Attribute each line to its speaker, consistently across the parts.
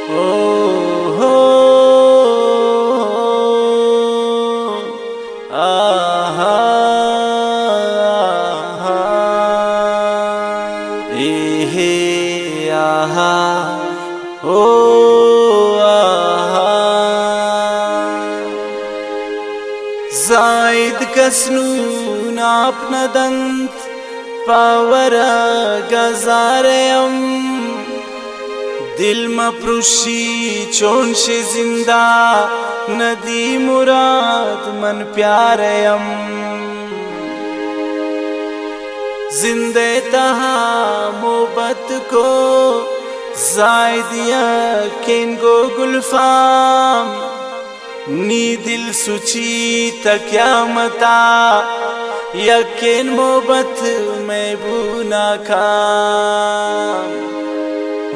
Speaker 1: ओ हो आहा एहे आहा ओ आहा जायद कसनून आपना दंत पावर गजारेम दिल मप्रुशी चोंशे जिंदा नदी मुराद मन प्यारेम जिंदे तहा मोहब्बत को जायदिया केन गो गुलफाम नी दिल सुची तक्या मता यकीन मोहब्बत में बुना खाम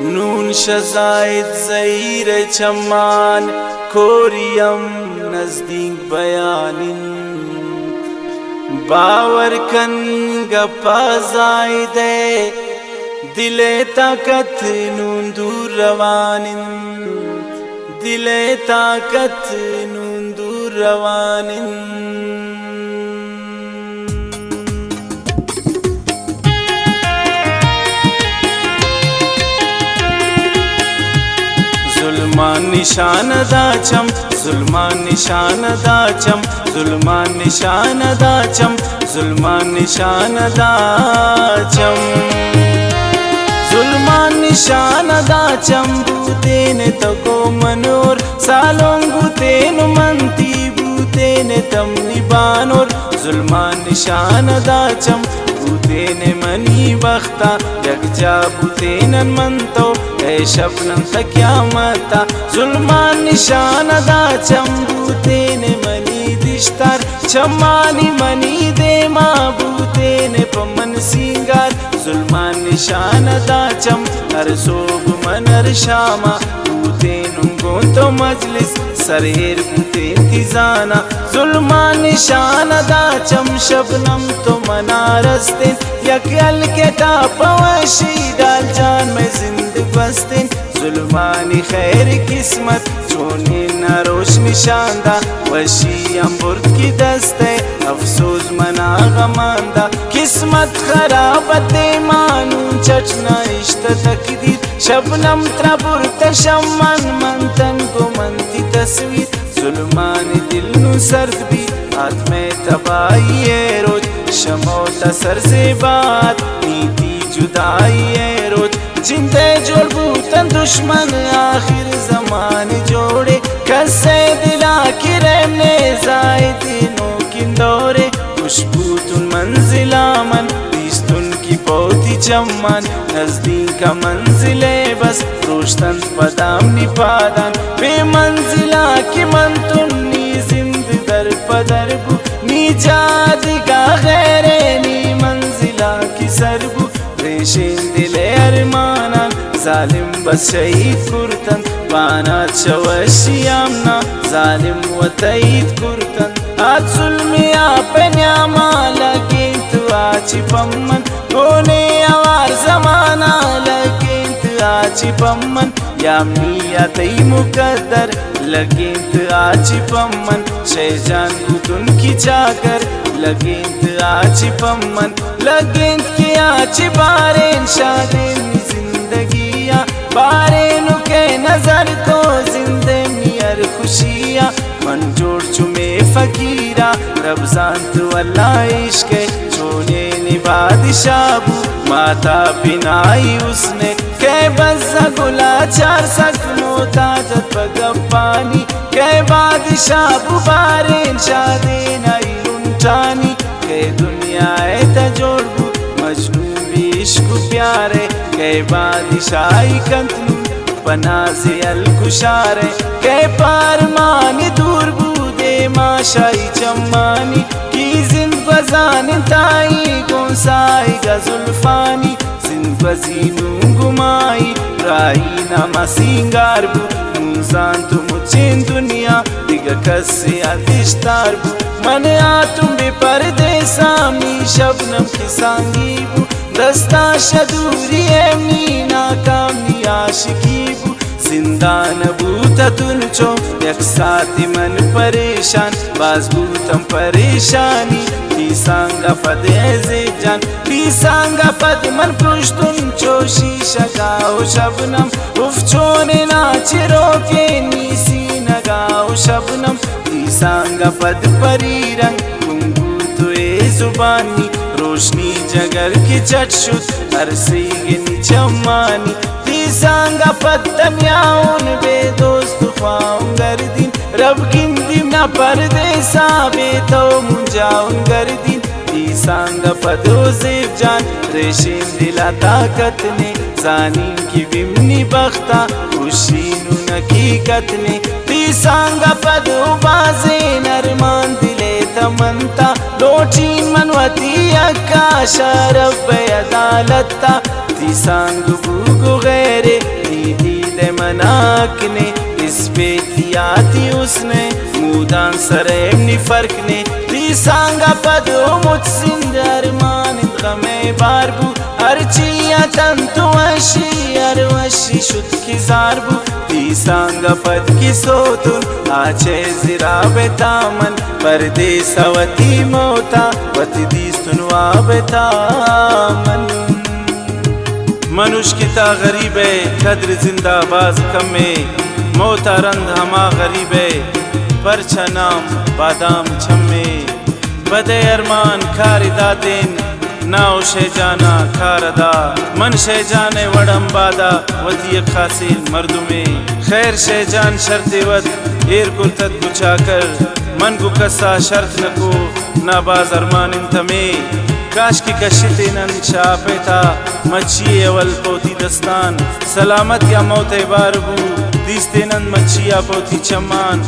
Speaker 1: नून शजायद ज़हीर चम्मान कोरियम नजदीक बयानिन बावर कन गप्पा जायदे दिले ताकत नून दूर रवानिन दिले ताकत नून दूर रवानिन जुल्मान निशान दाचम जुल्मान निशान दाचम जुल्मान निशान दाचम जुल्मान निशान दाचम जुल्मान निशान दाचम बूतेन तको मनोर सालों बूतेन मंती बूतेन तमनी बानोर जुल्मान निशान दाचम बूतेन मनी बख्ता यकजा बूतेन मंतो ए शबनम तक्या मता जुल्मान निशान दाचम बूतेन मनी दिश्तार चम्मानी मनी देमा बूतेन पमन सिंगार जुल्मान निशान दाचम हर सोब मनर शामा बूतेन गोंतो मजलिस सरेर बूतेन तिजाना जुल्मान निशान दाचम शबनम तो मनारस्तिन यकयल के टापवशी डाल जान में जिंद बस्तिन जुल्मानी खैर किस्मत चोने न रोश निशानदा वशी अम्बुर्द की दस्ते अफसोस मना गमांदा किस्मत खराबत मानून चचना इश्त तकदीर शबनम त्रबुर तशम्मन मंतन को मंती तस्वीर जुल्मानी दिल नु सर्द भी हाथ में तबाही है रोज शमोता सर से बात नीति जुदाई है रोज जिंदे जोड़ बूतन दुश्मन आखिर जमान जोड़े कसे दिला की रहने जायदिनों किंदोरे खुशबू तुन मंजिला मन तुन की पोती चम्मन नजदीक का मंजिले बस रोशतन पदाम निपादन बेमंजिला की मन तुन्नी जिंद दर पदरबू नी जादिगा गैरे नी मंजिला की सरबू रेशें दिले अरमाना जालिम बस शहीद कुर्तन पाना चवशियामना जालिम व तईद कुर्तन आज जुल्मिया पे न्यामा लगे तु आची पम्मन कोने आवार जमाना लगे तु आची पम्मन यामिया तई मुकद्दर लगे तु आची पम्मन शहजान बुतुन की चाकर लगे तु आची पम्मन लगे की आची बारें शादें जिंदगिया बारें के नजर को जिंदे मियर खुशियाँ मन जोड़ चुमे फकीरा रबजान तू अल्लाह इश्क छोने निबादिशाबू माता पिनाई उसने के बज़ा गुला चार सक मोताजत बगपानी के बादिशाबू बारें शादे नई उन्टानी के दुनिया तजोड़बू मजनू भी इश्क प्यारे के बादिशाही कंतनू पनाज़े अलकुशारे के पारमानी दूर बूदे माशाई चम्मानी की जिंद बजान ताई गोसाई गजुल्फानी जिंद बजीनू गुमाई राई नामा सिंगार बू मुंजान तु मुचें दुनिया दिगा कसे अधिष्ठार बू मन आतुम बे परदेसा मी शबनम की सांगी बू दस्ता शदूरी एमनी नाकामी आशिकी बू जिंदा बूता तुलचो यक साथी मन परेशान बाज बूतम परेशानी ती सांगा पद ऐज़ेब जान ती सांगा पद मन पुश्तुन चो शीशा गाओ शबनम उफ चोने नाचे रोके नीसी नगाओ शबनम ती सांगा पद परी रंग कुंगू तो ए जुबानी रोशनी जगर की चटशुत अरसीगनी चम्मानी ती सांगा पत्तम याउन बेदोस्त ख्वाउन गर्दिन रब गिंदिम ना परदेसा बेतो मुंजाउन गर्दिन ती सांगा पदो ज़ेब जान रेशेन दिला ताकत ने जानीन की बिमनी बख्ता खुशीनु नकीकत ने ती सांगा पदो बाजे नरमान दिले तमंता लोटीन मनवती अक्का शरफ अदालता ती सांग बुगो गैरे ती दीद मनाक ने इस पे दियाती उसने मूदान सरेमनी फर्क ने ती सांगा पदो मुझसिंद अरमान गमे बारबू अर्चिया तंतु अशी अरवशी शुद्ध की जारबू ती सांगा पद की सोतुन आचे जिरा बेतामन परदेसवती मोता वती दीस्तुन वा बेतामन मनुष्य किता गरीब है कद्र जिंदा बाज कम में मोता रंध हमा गरीब है परछा नाम बादाम छम्मे बदे अरमान खारी दातेन नाव शे जाना खारदा मन शे जाने वड़म बादा वती खासिल मर्दुमे खैर शे जान शर्ते वद एर कुर्तत गुचाकर मन को कसा शर्त नको नाबाज अरमान इंतमे काश की कशिते नन छापे था मच्छी अवल पोती दस्तान सलामत या मौत बारबू दीस्ते नन मच्छिया पोती चमान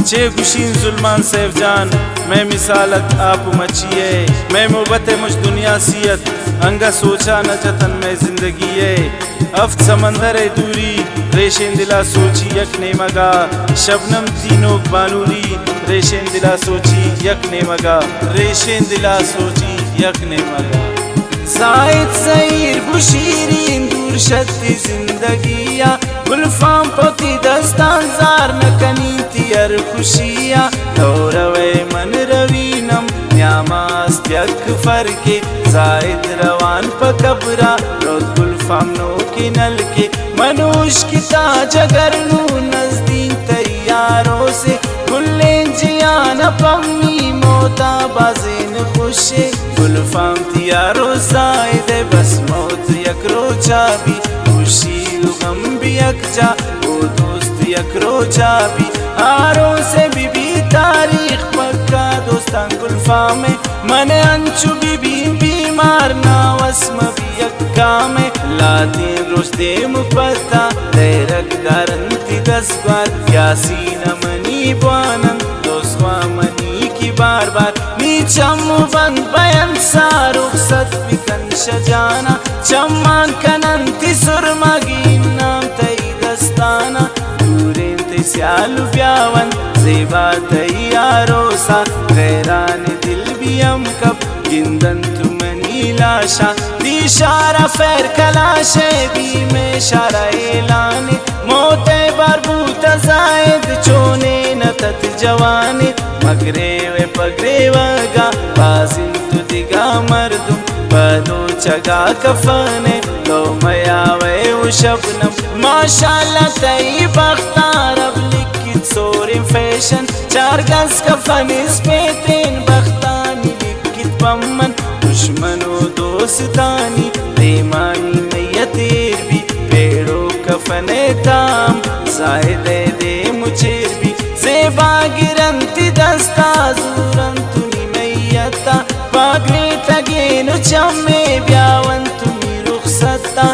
Speaker 1: चे गुशीन जुल्मान सैफ जान मैं मिसालत आप मच्छिए मैं मोहब्बत मुझ दुनिया सियत अंगा सोचा न जतन में जिंदगी है अफ्त समंदर है दूरी रेशें दिला सोची यक ने मगा शबनम तीनों बानूरी रेशें दिला सोची यक ने मगा रेशें दिला सोची यक ने मगा जायद सईर बुशीरीन दूर शती जिंदगिया गुलफाम पोती दस्तान जार नकनी तियर खुशिया दौरवे मन रवीनम न्यामास त्यक फरके जायद रवान पकबरा रोज गुलफाम नो की नल के मनुष की ताजगर नू नजदीक तैयारों से गुल्लें जियान पम्मी मोता बाजेन खुशे गुलफाम तियारो जायद बस मौत यक रोचा भी खुशी गम भी यकजा वो दोस्त यक रोचा भी आरों से भी तारीख पक्का दोस्तान गुलफाम में मन अंचु भी बीमार ना वस्म भी यक्का में लातीन रोस्ते मुपत्ता तेरक गारंती 10 बार यासीन मनी बानन दोस्वा मनी की बार बार नीचम बंद बयन सारुख सत बिकन शजाना चम्मान कनंती सुरमगी नाम तई दस्ताना दूरें ते स्यालु ब्यावन जेबा तई आरोसा गैरान दिल भी हम कब गिंदन तुमनी लाशा दिशारा फैर कलाशे भी में शारा एलाने मोते बारबूत जायद चोने न तत जवाने मगरे वे पगरे वगा बाजिन तु दिगा मर्दुम बदो चगा कफने लो मया वे शबनम माशाल्लाह तई बख्तार अब लिखित सोरिम फैशन 4 गज कफन इस पे 3 बख्तानी लिखित पम्मन दुश्मनो दोस्तानी बेमानी मैयतेर भी पेड़ो कफने ताम जायदे दे मुझेर भी सेबा गिरंती दस्ता जूरंतुनी मैयता बागने तगेनु चम्मे ब्यावंतुनी रुखसत्ता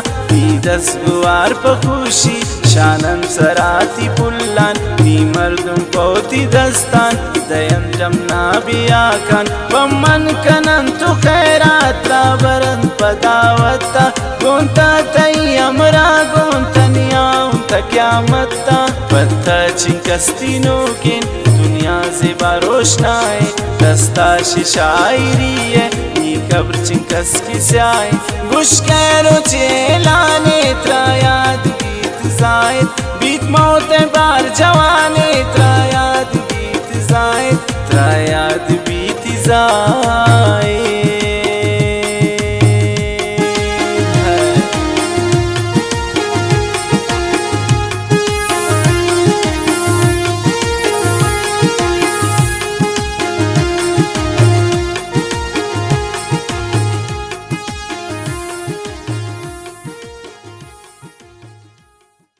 Speaker 1: दस गुवार पखुशी शानन सराती पुल्लान नी मर्दुम पोती दस्तान दयन जमना बियाकान बमन कनन तु खैरात राबरन पदावत्ता गोंता तई अमरा गोंतनिया उनता क्यामत्ता पत्ता चिंकस्ती नोकिन दुनिया से बारोशनाए दस्ता शायरी है कब्र चिंकस की स्याय गुश कैरो चेलाने त्रायाद गीत जायद बीत मौत बार जा याद बीती जार